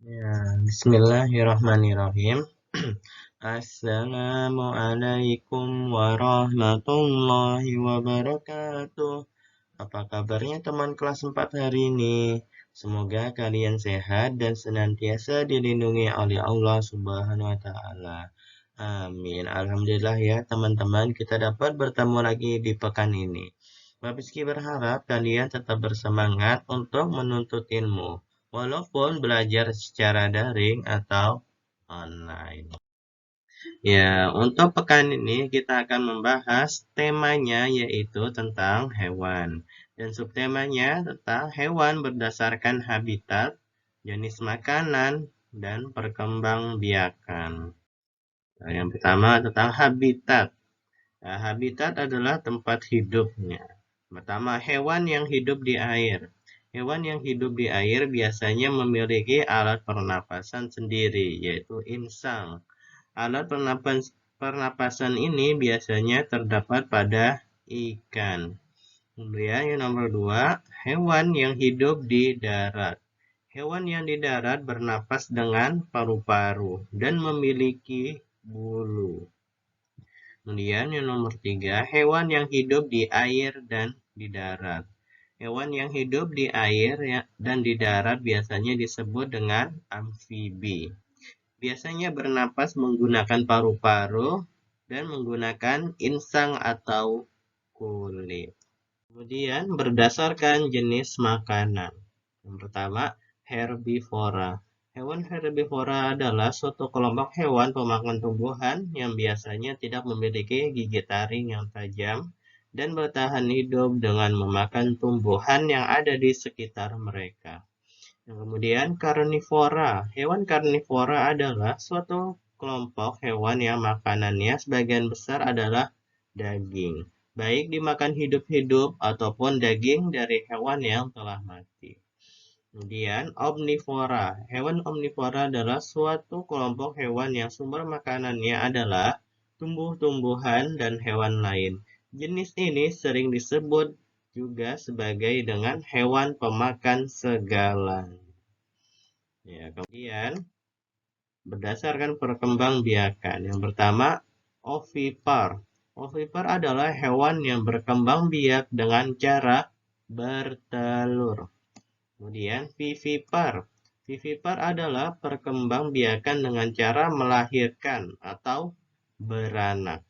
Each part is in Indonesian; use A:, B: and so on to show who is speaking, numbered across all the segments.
A: Ya, bismillahirrahmanirrahim. Assalamualaikum warahmatullahi wabarakatuh. Apa kabarnya teman kelas 4 hari ini? Semoga kalian sehat dan senantiasa dilindungi oleh Allah Subhanahu wa taala. Amin. Alhamdulillah ya teman-teman, kita dapat bertemu lagi di pekan ini. Mbak Rizky berharap kalian tetap bersemangat untuk menuntut ilmu, walaupun belajar secara daring atau online. Ya, untuk pekan ini kita akan membahas temanya yaitu tentang hewan. Dan subtemanya tentang hewan berdasarkan habitat, jenis makanan, dan perkembangbiakan. Nah, yang pertama tentang habitat. Nah, habitat adalah tempat hidupnya. Pertama, hewan yang hidup di air. Hewan yang hidup di air biasanya memiliki alat pernapasan sendiri, yaitu insang. Alat pernapasan ini biasanya terdapat pada ikan. Kemudian yang nomor dua, hewan yang hidup di darat. Hewan yang di darat bernapas dengan paru-paru dan memiliki bulu. Kemudian yang nomor tiga, hewan yang hidup di air dan di darat. Hewan yang hidup di air dan di darat biasanya disebut dengan amfibi. Biasanya bernapas menggunakan paru-paru dan menggunakan insang atau kulit. Kemudian berdasarkan jenis makanan. Yang pertama, herbivora. Hewan herbivora adalah suatu kelompok hewan pemakan tumbuhan yang biasanya tidak memiliki gigi taring yang tajam dan bertahan hidup dengan memakan tumbuhan yang ada di sekitar mereka. Kemudian karnivora. Hewan karnivora adalah suatu kelompok hewan yang makanannya sebagian besar adalah daging, baik dimakan hidup-hidup ataupun daging dari hewan yang telah mati. Kemudian omnivora. Hewan omnivora adalah suatu kelompok hewan yang sumber makanannya adalah tumbuh-tumbuhan dan hewan lain. Jenis ini sering disebut juga sebagai dengan hewan pemakan segala. Ya, kemudian berdasarkan perkembangbiakan. Yang pertama, ovipar. Ovipar adalah hewan yang berkembang biak dengan cara bertelur. Kemudian vivipar. Vivipar adalah perkembangbiakan dengan cara melahirkan atau beranak.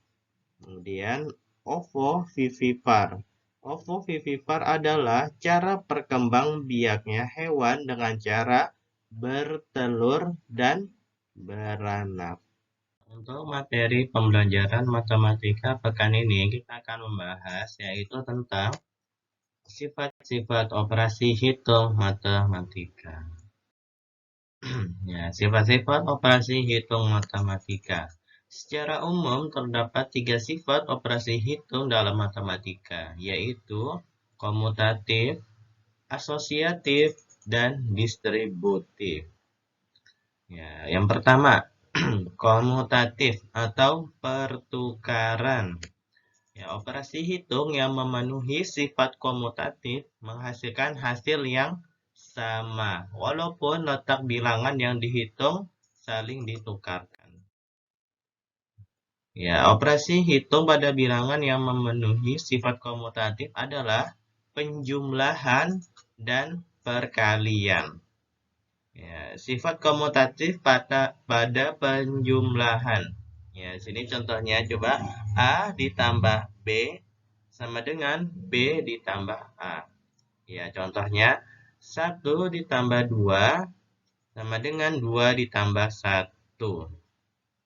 A: Kemudian ovovivipar. Ovovivipar adalah cara perkembangbiaknya hewan dengan cara bertelur dan beranak. Untuk materi pembelajaran matematika pekan ini kita akan membahas yaitu tentang sifat-sifat operasi hitung matematika. Ya, sifat-sifat operasi hitung matematika. Secara umum terdapat 3 sifat operasi hitung dalam matematika, yaitu komutatif, asosiatif, dan distributif. Ya, yang pertama, komutatif atau pertukaran. Ya, operasi hitung yang memenuhi sifat komutatif menghasilkan hasil yang sama, walaupun letak bilangan yang dihitung saling ditukarkan. Ya, operasi hitung pada bilangan yang memenuhi sifat komutatif adalah penjumlahan dan perkalian. Ya, sifat komutatif pada penjumlahan. Ya, sini contohnya coba A ditambah B sama dengan B ditambah A. Ya, contohnya 1 ditambah 2 sama dengan 2 ditambah 1.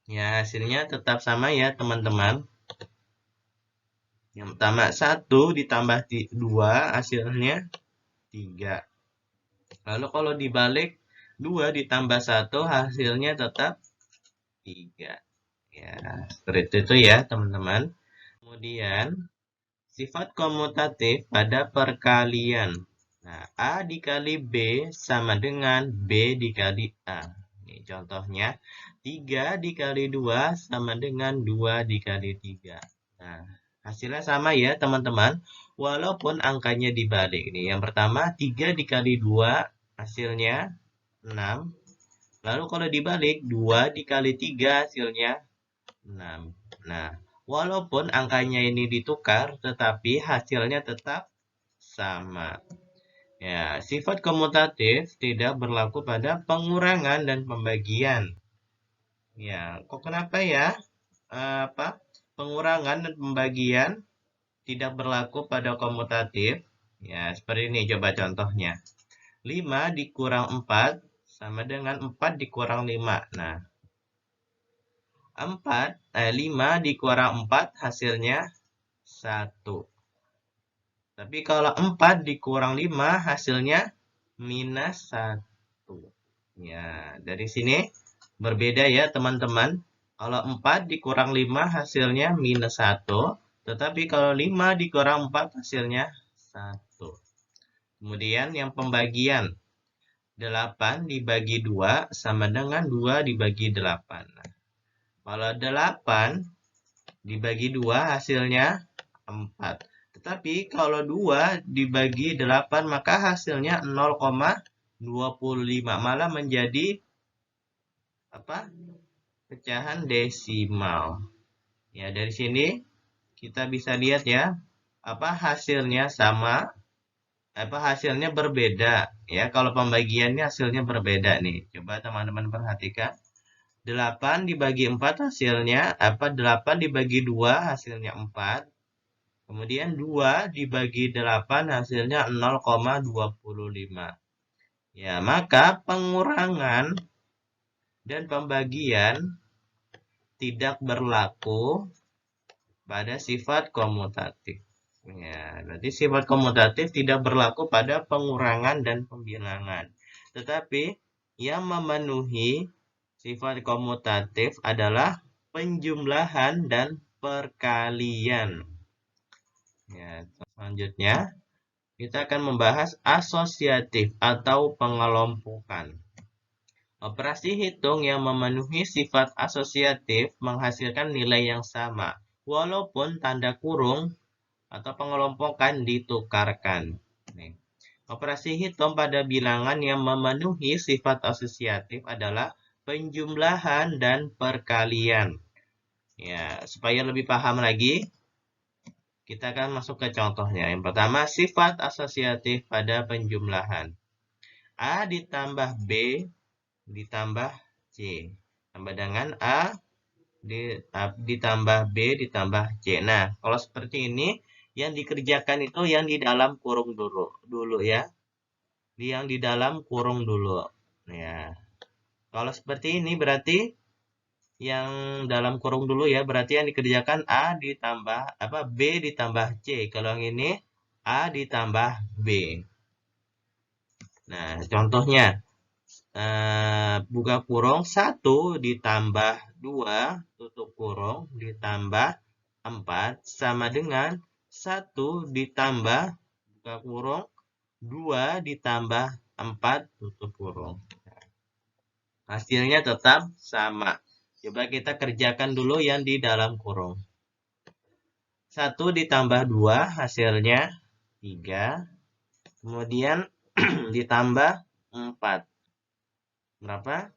A: Ya, hasilnya tetap sama ya, teman-teman. Yang pertama 1 ditambah 2 hasilnya 3. Lalu kalau dibalik 2 ditambah 1 hasilnya tetap 3. Ya, seperti itu ya, teman-teman. Kemudian, sifat komutatif pada perkalian. Nah, A dikali B sama dengan B dikali A. Ini contohnya, 3 dikali 2 sama dengan 2 dikali 3. Nah, hasilnya sama ya, teman-teman. Walaupun angkanya dibalik. Nih, yang pertama, 3 dikali 2 hasilnya 6. Lalu kalau dibalik, 2 dikali 3 hasilnya 6. Nah, walaupun angkanya ini ditukar, tetapi hasilnya tetap sama. Ya, sifat komutatif tidak berlaku pada pengurangan dan pembagian. Ya, kok kenapa ya? Pengurangan dan pembagian tidak berlaku pada komutatif. Ya, seperti ini coba contohnya. 5 dikurang 4 sama dengan 4 dikurang 5. Nah, 5 dikurang 4 hasilnya 1. Tapi kalau 4 dikurang 5 hasilnya minus 1. Ya, dari sini berbeda ya teman-teman. Kalau 4 dikurang 5 hasilnya minus 1. Tetapi kalau 5 dikurang 4 hasilnya 1. Kemudian yang pembagian. 8 dibagi 2 sama dengan 2 dibagi 8. Nah, kalau 8 dibagi 2 hasilnya 4. Tetapi kalau 2 dibagi 8 maka hasilnya 0,25. Malah menjadi pecahan desimal. Ya, dari sini kita bisa lihat ya, hasilnya sama, hasilnya berbeda. Ya, kalau pembagiannya hasilnya berbeda nih. Coba teman-teman perhatikan. 8 dibagi 4 hasilnya 8 dibagi 2 hasilnya 4. Kemudian 2 dibagi 8 hasilnya 0,25. Ya, maka pengurangan dan pembagian tidak berlaku pada sifat komutatif. Ya, berarti sifat komutatif tidak berlaku pada pengurangan dan pembilangan. Tetapi yang memenuhi sifat komutatif adalah penjumlahan dan perkalian. Ya, selanjutnya kita akan membahas asosiatif atau pengelompokan. Operasi hitung yang memenuhi sifat asosiatif menghasilkan nilai yang sama, walaupun tanda kurung atau pengelompokan ditukarkan. Operasi hitung pada bilangan yang memenuhi sifat asosiatif adalah penjumlahan dan perkalian. Ya, supaya lebih paham lagi, kita akan masuk ke contohnya. Yang pertama, sifat asosiatif pada penjumlahan. A ditambah B ditambah C. Tambah dengan A ditambah B ditambah C. Nah, kalau seperti ini, yang dikerjakan itu yang di dalam kurung dulu ya. Yang di dalam kurung dulu. Ya. Kalau seperti ini berarti yang dalam kurung dulu ya, berarti yang dikerjakan A ditambah B ditambah C. Kalau yang ini A ditambah B. Nah, contohnya buka kurung 1 ditambah 2 tutup kurung ditambah 4 sama dengan 1 ditambah buka kurung 2 ditambah 4 tutup kurung. Hasilnya tetap sama. Coba kita kerjakan dulu yang di dalam kurung. 1 ditambah 2 hasilnya 3. Kemudian ditambah 4. Berapa?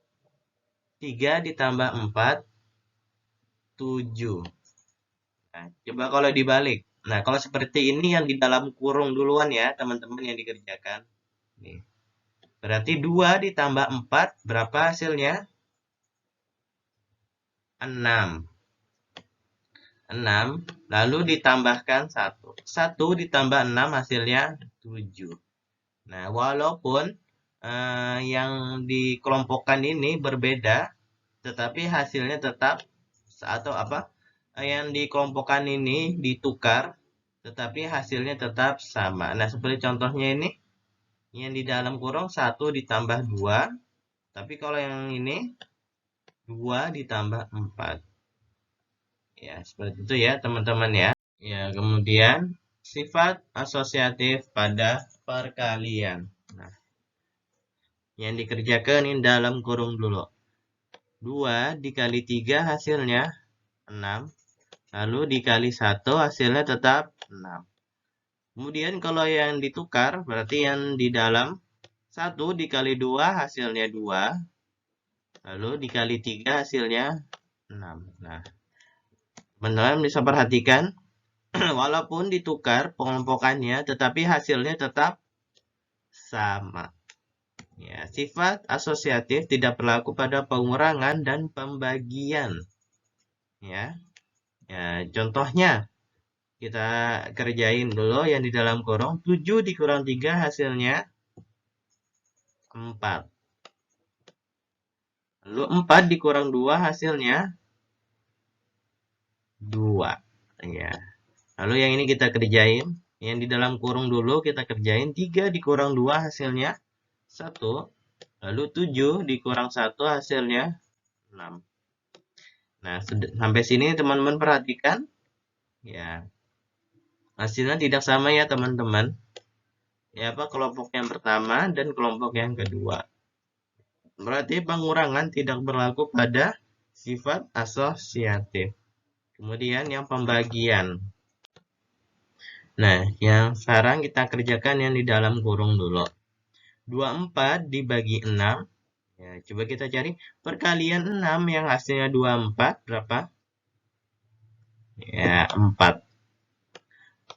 A: 3 ditambah 4, 7. Nah, coba kalau dibalik. Nah, kalau seperti ini yang di dalam kurung duluan ya, teman-teman yang dikerjakan. Nih. Berarti 2 ditambah 4, berapa hasilnya? 6. 6, lalu ditambahkan 1. 1 ditambah 6 hasilnya 7. Nah, walaupun yang dikelompokkan ini berbeda, tetapi hasilnya tetap yang dikelompokkan ini ditukar, tetapi hasilnya tetap sama. Nah, seperti contohnya ini, yang di dalam kurung 1 ditambah 2, tapi kalau yang ini 2 ditambah 4. Ya, seperti itu ya teman-teman ya. Ya, kemudian sifat asosiatif pada perkalian. Nah, yang dikerjakan ini dalam kurung dulu. 2 dikali 3 hasilnya 6. Lalu dikali 1 hasilnya tetap 6. Kemudian kalau yang ditukar, berarti yang di dalam 1 dikali 2 hasilnya 2. Lalu dikali 3 hasilnya 6. Nah, teman-teman bisa perhatikan, walaupun ditukar pengelompokannya, tetapi hasilnya tetap sama. Ya, sifat asosiatif tidak berlaku pada pengurangan dan pembagian. Ya, contohnya kita kerjain dulu yang di dalam kurung. 7 dikurang 3 hasilnya 4. Lalu 4 dikurang 2 hasilnya 2. Ya. Lalu yang ini kita kerjain. Yang di dalam kurung dulu kita kerjain. 3 dikurang 2 hasilnya 1. Lalu 7 dikurang 1 hasilnya 6. Nah, sampai sini teman-teman perhatikan. Ya, hasilnya tidak sama ya teman-teman. Ya, kelompok yang pertama dan kelompok yang kedua. Berarti pengurangan tidak berlaku pada sifat asosiatif. Kemudian yang pembagian. Nah, yang sekarang kita kerjakan yang di dalam kurung dulu. 24 dibagi 6. Ya, coba kita cari perkalian 6 yang hasilnya 24 berapa? Ya, 4.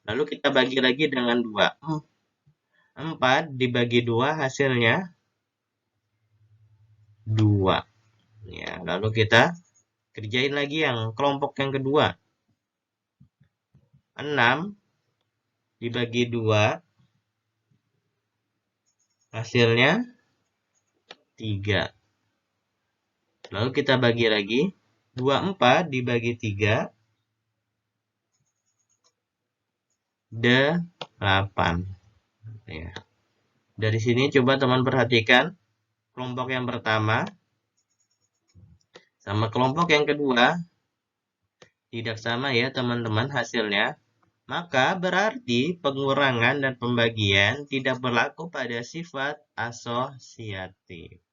A: Lalu kita bagi lagi dengan 2. 4 dibagi 2 hasilnya 2. Ya, lalu kita kerjain lagi yang kelompok yang kedua. 6 dibagi 2 hasilnya 3. Lalu kita bagi lagi. 24 dibagi 3 8. Ya. Dari sini coba teman perhatikan kelompok yang pertama sama kelompok yang kedua tidak sama ya teman-teman hasilnya. Maka berarti pengurangan dan pembagian tidak berlaku pada sifat asosiatif.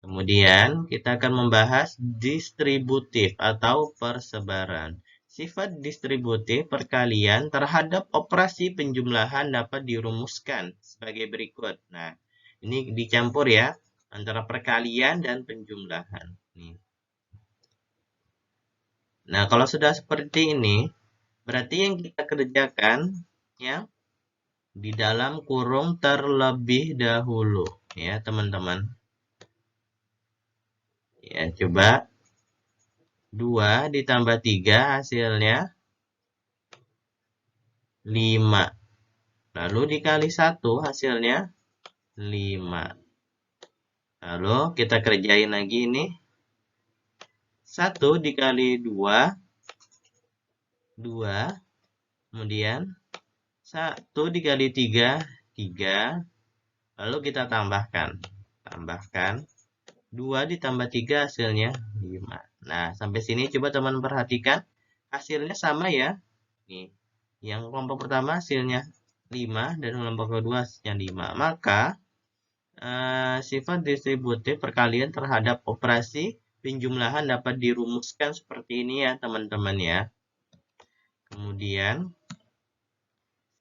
A: Kemudian kita akan membahas distributif atau persebaran. Sifat distributif perkalian terhadap operasi penjumlahan dapat dirumuskan sebagai berikut. Nah, ini dicampur ya antara perkalian dan penjumlahan. Nah, kalau sudah seperti ini, berarti yang kita kerjakan ya di dalam kurung terlebih dahulu ya, teman-teman. Ya, coba 2 ditambah 3 hasilnya 5. Lalu dikali 1 hasilnya 5. Lalu kita kerjain lagi ini. 1 dikali 2, 2. Kemudian 1 dikali 3, 3. Lalu kita tambahkan. 2 ditambah 3 hasilnya 5. Nah, sampai sini coba teman perhatikan. Hasilnya sama ya. Nih, yang kelompok pertama hasilnya 5 dan kelompok kedua hasilnya 5. Maka sifat distributif perkalian terhadap operasi penjumlahan dapat dirumuskan seperti ini ya teman-teman ya. Kemudian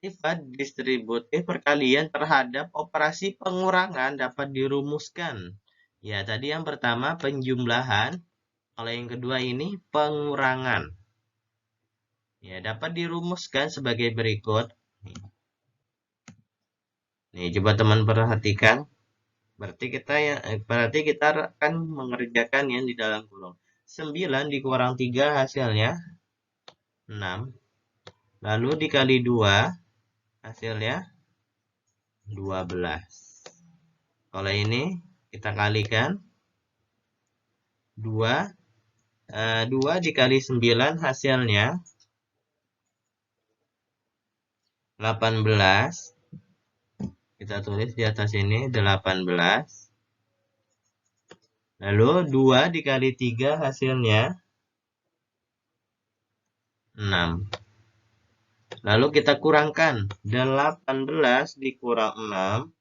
A: sifat distributif perkalian terhadap operasi pengurangan dapat dirumuskan. Ya, tadi yang pertama penjumlahan, kalau yang kedua ini pengurangan. Ya, dapat dirumuskan sebagai berikut. Nih, coba teman perhatikan. Berarti kita akan mengerjakan yang di dalam kurung. 9 dikurang 3 hasilnya 6. Lalu dikali 2 hasilnya 12. Kalau ini kita kalikan 2 dikali 9 hasilnya 18. Kita tulis di atas ini 18. Lalu 2 dikali 3 hasilnya 6. Lalu kita kurangkan. 18 dikurang 6.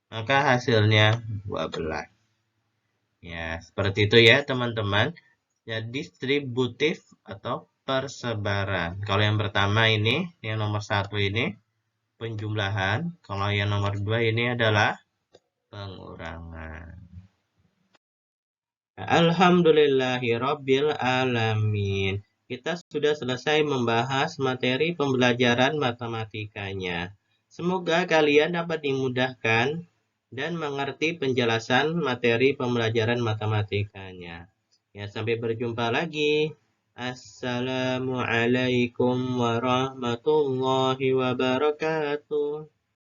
A: Maka hasilnya 12. Ya, seperti itu ya teman-teman. Ya, distributif atau persebaran. Kalau yang pertama ini, yang nomor 1 ini, penjumlahan. Kalau yang nomor 2 ini adalah pengurangan. Alhamdulillahirabbil alamin. Kita sudah selesai membahas materi pembelajaran matematikanya. Semoga kalian dapat dimudahkan dan mengerti penjelasan materi pembelajaran matematikanya. Ya, sampai berjumpa lagi. Assalamualaikum warahmatullahi wabarakatuh.